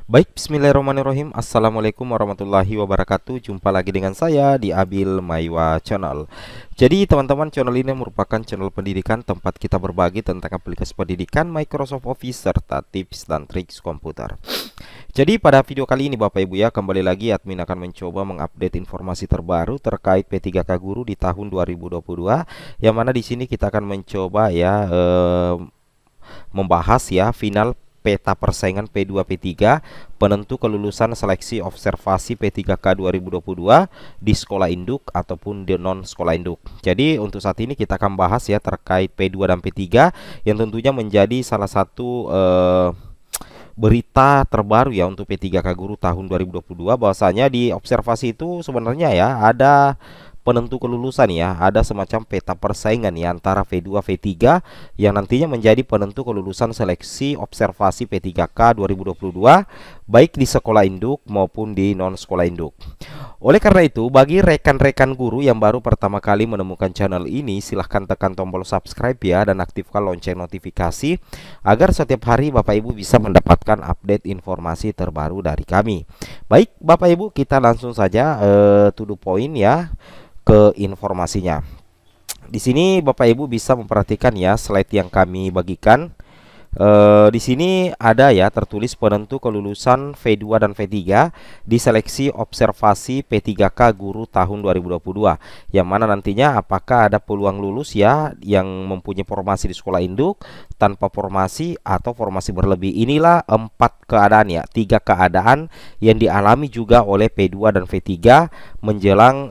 Baik, bismillahirrahmanirrahim. Assalamualaikum warahmatullahi wabarakatuh. Jumpa lagi dengan saya di Abil Maiwa Channel. Jadi teman-teman, channel ini merupakan channel pendidikan tempat kita berbagi tentang aplikasi pendidikan Microsoft Office serta tips dan trik komputer. Jadi pada video kali ini Bapak Ibu ya, kembali lagi admin akan mencoba mengupdate informasi terbaru terkait P3K Guru di tahun 2022, yang mana di sini kita akan mencoba ya membahas ya final peta persaingan P2 P3 penentu kelulusan seleksi observasi P3K 2022 di sekolah induk ataupun di non sekolah induk. Jadi untuk saat ini kita akan bahas ya terkait P2 dan P3 yang tentunya menjadi salah satu berita terbaru ya untuk P3K Guru tahun 2022, bahwasanya di observasi itu sebenarnya ya ada penentu kelulusan ya, ada semacam peta persaingan ya antara V2 V3 yang nantinya menjadi penentu kelulusan seleksi observasi P3K 2022 baik di sekolah induk maupun di non sekolah induk. Oleh karena itu, bagi rekan-rekan guru yang baru pertama kali menemukan channel ini, silahkan tekan tombol subscribe ya dan aktifkan lonceng notifikasi agar setiap hari Bapak Ibu bisa mendapatkan update informasi terbaru dari kami. Baik Bapak Ibu, kita langsung saja to the point ya ke informasinya. Di sini Bapak Ibu bisa memperhatikan ya slide yang kami bagikan. Di sini ada ya tertulis penentu kelulusan V2 dan V3 di seleksi observasi P3K Guru tahun 2022, yang mana nantinya apakah ada peluang lulus ya yang mempunyai formasi di sekolah induk, tanpa formasi atau formasi berlebih. Inilah 4 keadaan ya, 3 keadaan yang dialami juga oleh P2 dan V3 menjelang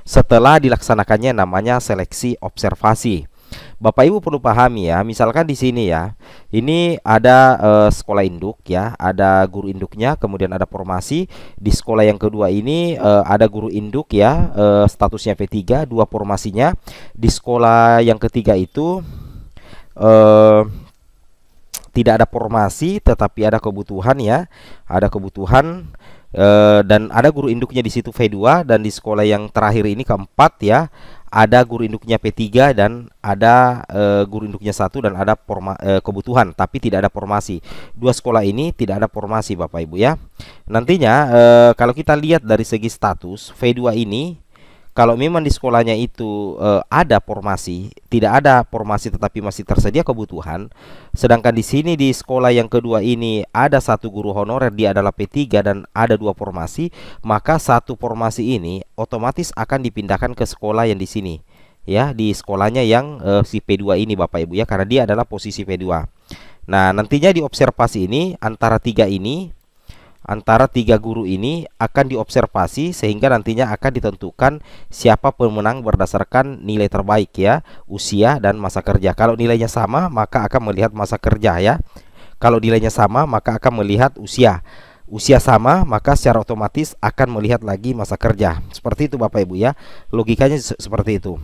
setelah dilaksanakannya namanya seleksi observasi. Bapak Ibu perlu pahami ya, misalkan di sini ya, ini ada sekolah induk ya, ada guru induknya, kemudian ada formasi. Di sekolah yang kedua ini ada guru induk ya, statusnya V3, 2 formasinya. Di sekolah yang ketiga itu tidak ada formasi tetapi ada kebutuhan ya, ada kebutuhan dan ada guru induknya di situ V2. Dan di sekolah yang terakhir ini keempat ya, ada guru induknya P3 dan ada guru induknya 1 dan ada kebutuhan tapi tidak ada formasi. 2 sekolah ini tidak ada formasi Bapak Ibu ya. Nantinya kalau kita lihat dari segi status V2 ini, kalau memang di sekolahnya itu ada formasi, tidak ada formasi tetapi masih tersedia kebutuhan. Sedangkan di sini di sekolah yang kedua ini ada 1 guru honorer, dia adalah P3 dan ada 2 formasi, maka 1 formasi ini otomatis akan dipindahkan ke sekolah yang di sini. Ya, di sekolahnya yang si P2 ini Bapak Ibu ya, karena dia adalah posisi P2. Nah, nantinya di observasi ini antara 3 guru ini akan diobservasi sehingga nantinya akan ditentukan siapa pemenang berdasarkan nilai terbaik ya, usia dan masa kerja. Kalau nilainya sama maka akan melihat masa kerja ya. Kalau nilainya sama maka akan melihat usia. Usia sama maka secara otomatis akan melihat lagi masa kerja. Seperti itu Bapak Ibu ya. Logikanya seperti itu.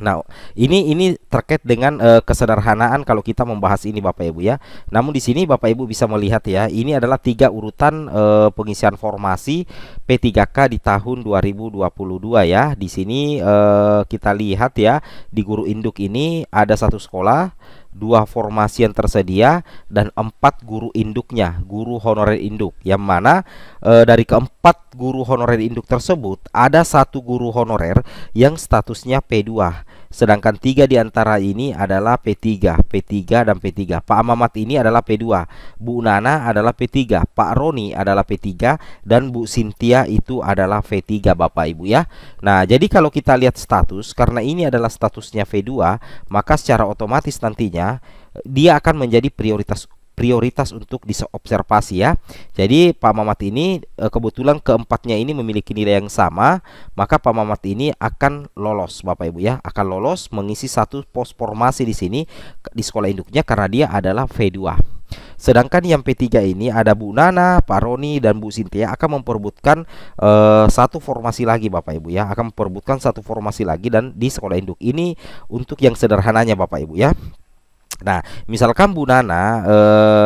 Nah, ini terkait dengan kesederhanaan kalau kita membahas ini Bapak Ibu ya. Namun di sini Bapak Ibu bisa melihat ya, ini adalah 3 urutan pengisian formasi P3K di tahun 2022 ya. Di sini kita lihat ya, di guru induk ini ada 1 sekolah, 2 formasi yang tersedia dan 4 guru induknya, guru honorer induk, yang mana dari keempat guru honorer induk tersebut ada 1 guru honorer yang statusnya P2, sedangkan 3 diantara ini adalah P3 dan P3. Pak Mamat ini adalah P2, Bu Nana adalah P3, Pak Roni adalah P3 dan Bu Sintia itu adalah V3 Bapak Ibu ya. Nah, jadi kalau kita lihat status, karena ini adalah statusnya V2, maka secara otomatis nantinya dia akan menjadi prioritas untuk diobservasi ya. Jadi Pak Mamat ini kebetulan keempatnya ini memiliki nilai yang sama, maka Pak Mamat ini akan lolos Bapak Ibu ya, akan lolos mengisi 1 pos formasi di sini di sekolah induknya karena dia adalah V2. Sedangkan yang P3 ini ada Bu Nana, Pak Roni dan Bu Sintia akan memperebutkan 1 formasi lagi Bapak Ibu ya, akan memperebutkan 1 formasi lagi dan di sekolah induk. Ini untuk yang sederhananya Bapak Ibu ya. Nah, misalkan Bu Nana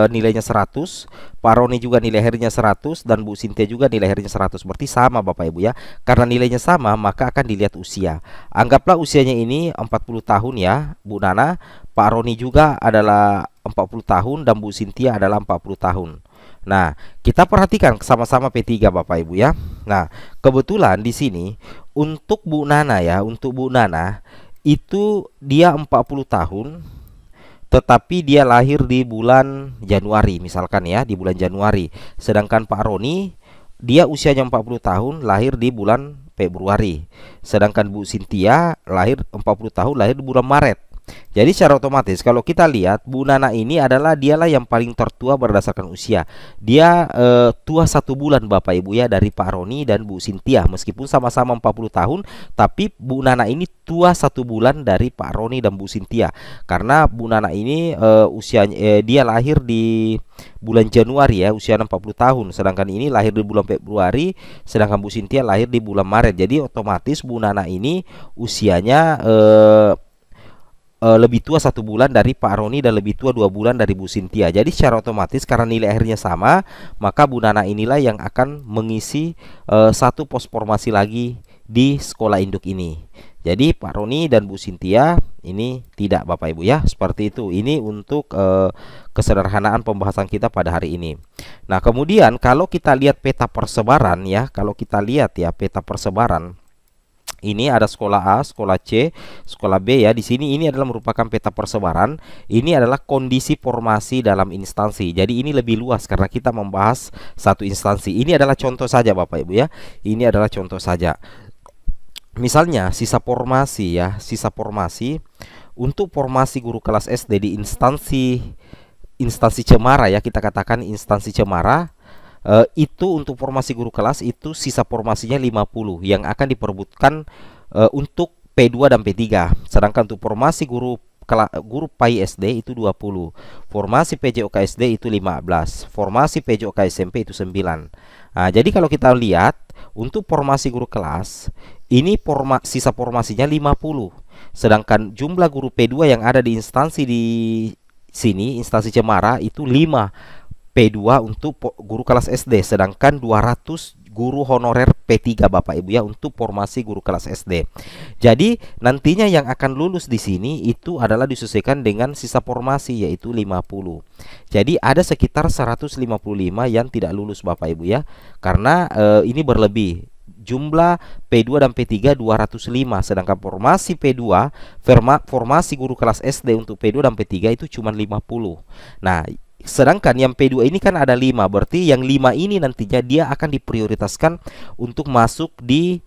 nilainya 100, Pak Roni juga nilai akhirnya 100 dan Bu Sintia juga nilai akhirnya 100. Berarti sama Bapak Ibu ya. Karena nilainya sama, maka akan dilihat usia. Anggaplah usianya ini 40 tahun ya, Bu Nana. Pak Roni juga adalah 40 tahun dan Bu Sintia adalah 40 tahun. Nah, kita perhatikan sama-sama P3 Bapak Ibu ya. Nah, kebetulan di sini untuk Bu Nana ya, untuk Bu Nana itu dia 40 tahun, tetapi dia lahir di bulan Januari misalkan ya, di bulan Januari. Sedangkan Pak Roni dia usianya 40 tahun, lahir di bulan Februari. Sedangkan Bu Cynthia lahir 40 tahun, lahir di bulan Maret. Jadi secara otomatis kalau kita lihat Bu Nana ini adalah dialah yang paling tertua berdasarkan usia. Dia tua 1 bulan Bapak Ibu ya dari Pak Roni dan Bu Cynthia. Meskipun sama-sama 40 tahun, tapi Bu Nana ini tua 1 bulan dari Pak Roni dan Bu Cynthia. Karena Bu Nana ini usianya dia lahir di bulan Januari ya, usia 40 tahun. Sedangkan ini lahir di bulan Februari, sedangkan Bu Cynthia lahir di bulan Maret. Jadi otomatis Bu Nana ini usianya lebih tua 1 bulan dari Pak Roni dan lebih tua 2 bulan dari Bu Cynthia. Jadi secara otomatis karena nilai akhirnya sama, maka Bu Nana inilah yang akan mengisi satu pos formasi lagi di sekolah induk ini. Jadi Pak Roni dan Bu Cynthia ini tidak Bapak Ibu ya, seperti itu. Ini untuk kesederhanaan pembahasan kita pada hari ini. Nah, kemudian kalau kita lihat peta persebaran ya, kalau kita lihat ya peta persebaran, ini ada sekolah A, sekolah C, sekolah B ya. Di sini ini adalah merupakan peta persebaran. Ini adalah kondisi formasi dalam instansi. Jadi ini lebih luas karena kita membahas satu instansi. Ini adalah contoh saja Bapak Ibu ya. Ini adalah contoh saja. Misalnya sisa formasi ya, sisa formasi untuk formasi guru kelas SD di instansi Cemara ya, kita katakan instansi Cemara. Itu untuk formasi guru kelas itu sisa formasinya 50 yang akan diperebutkan untuk P2 dan P3. Sedangkan untuk formasi guru PAI SD itu 20, formasi PJOK SD itu 15, formasi PJOK SMP itu 9. Nah, jadi kalau kita lihat untuk formasi guru kelas ini sisa formasinya 50. Sedangkan jumlah guru P2 yang ada di instansi di sini, instansi Cemara itu 5 P2 untuk guru kelas SD, sedangkan 200 guru honorer P3 Bapak Ibu ya untuk formasi guru kelas SD. Jadi nantinya yang akan lulus di sini itu adalah disesuaikan dengan sisa formasi yaitu 50. Jadi ada sekitar 155 yang tidak lulus Bapak Ibu ya. Karena ini berlebih. Jumlah P2 dan P3 205, sedangkan formasi P2 formasi guru kelas SD untuk P2 dan P3 itu cuma 50. Nah, sedangkan yang P2 ini kan ada 5, berarti yang 5 ini nantinya dia akan diprioritaskan untuk masuk di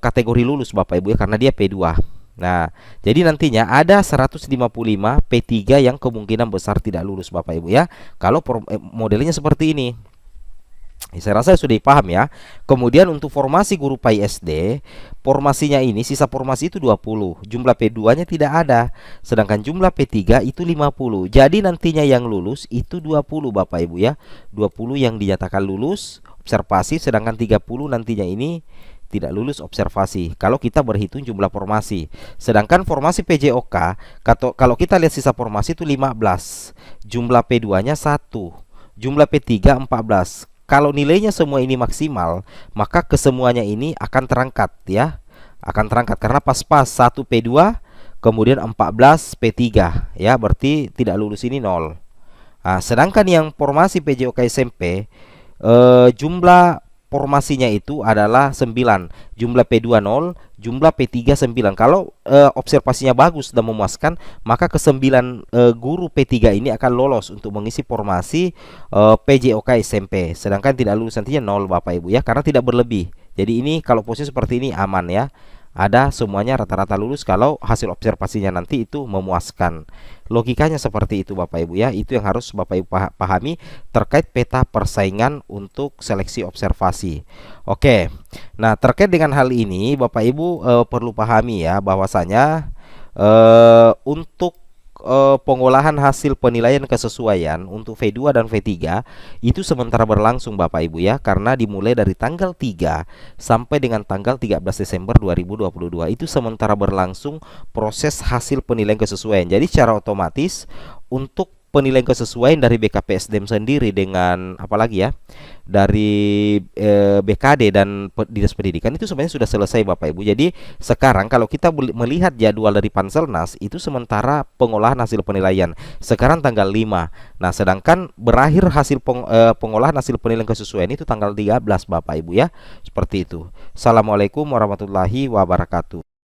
kategori lulus Bapak Ibu ya, karena dia P2. Nah, jadi nantinya ada 155 P3 yang kemungkinan besar tidak lulus Bapak Ibu ya, kalau modelnya seperti ini. Saya rasa sudah dipaham ya. Kemudian untuk formasi guru PAI SD, formasinya ini sisa formasi itu 20. Jumlah P2-nya tidak ada. Sedangkan jumlah P3 itu 50. Jadi nantinya yang lulus itu 20 Bapak Ibu ya. 20 yang dinyatakan lulus observasi, sedangkan 30 nantinya ini tidak lulus observasi kalau kita berhitung jumlah formasi. Sedangkan formasi PJOK, kalau kita lihat sisa formasi itu 15. Jumlah P2-nya 1. Jumlah P3 14. Kalau nilainya semua ini maksimal, maka kesemuanya ini akan terangkat ya. Akan terangkat karena pas-pas 1 P2 kemudian 14 P3 ya, berarti tidak lulus ini 0. Nah, sedangkan yang formasi PJOK SMP jumlah formasinya itu adalah 9, jumlah P2 0, jumlah P3 9. Kalau observasinya bagus dan memuaskan, maka ke-9 guru P3 ini akan lolos untuk mengisi formasi PJOK SMP. Sedangkan tidak lulus nantinya 0 Bapak Ibu ya, karena tidak berlebih. Jadi ini kalau posisi seperti ini aman ya. Ada semuanya rata-rata lulus kalau hasil observasinya nanti itu memuaskan. Logikanya seperti itu Bapak Ibu ya. Itu yang harus Bapak Ibu pahami terkait peta persaingan untuk seleksi observasi. Oke. Nah, terkait dengan hal ini Bapak Ibu perlu pahami ya bahwasanya untuk pengolahan hasil penilaian kesesuaian untuk V2 dan V3 itu sementara berlangsung Bapak Ibu ya, karena dimulai dari tanggal 3 sampai dengan tanggal 13 Desember 2022 itu sementara berlangsung proses hasil penilaian kesesuaian. Jadi secara otomatis untuk penilaian kesesuaian dari BKPSDM sendiri dengan apalagi ya, dari BKD dan Dinas Pendidikan itu sebenarnya sudah selesai Bapak Ibu. Jadi sekarang kalau kita melihat jadwal dari Panselnas itu sementara pengolahan hasil penilaian sekarang tanggal 5. Nah, sedangkan berakhir hasil pengolahan hasil penilaian kesesuaian itu tanggal 13 Bapak Ibu ya. Seperti itu. Assalamualaikum warahmatullahi wabarakatuh.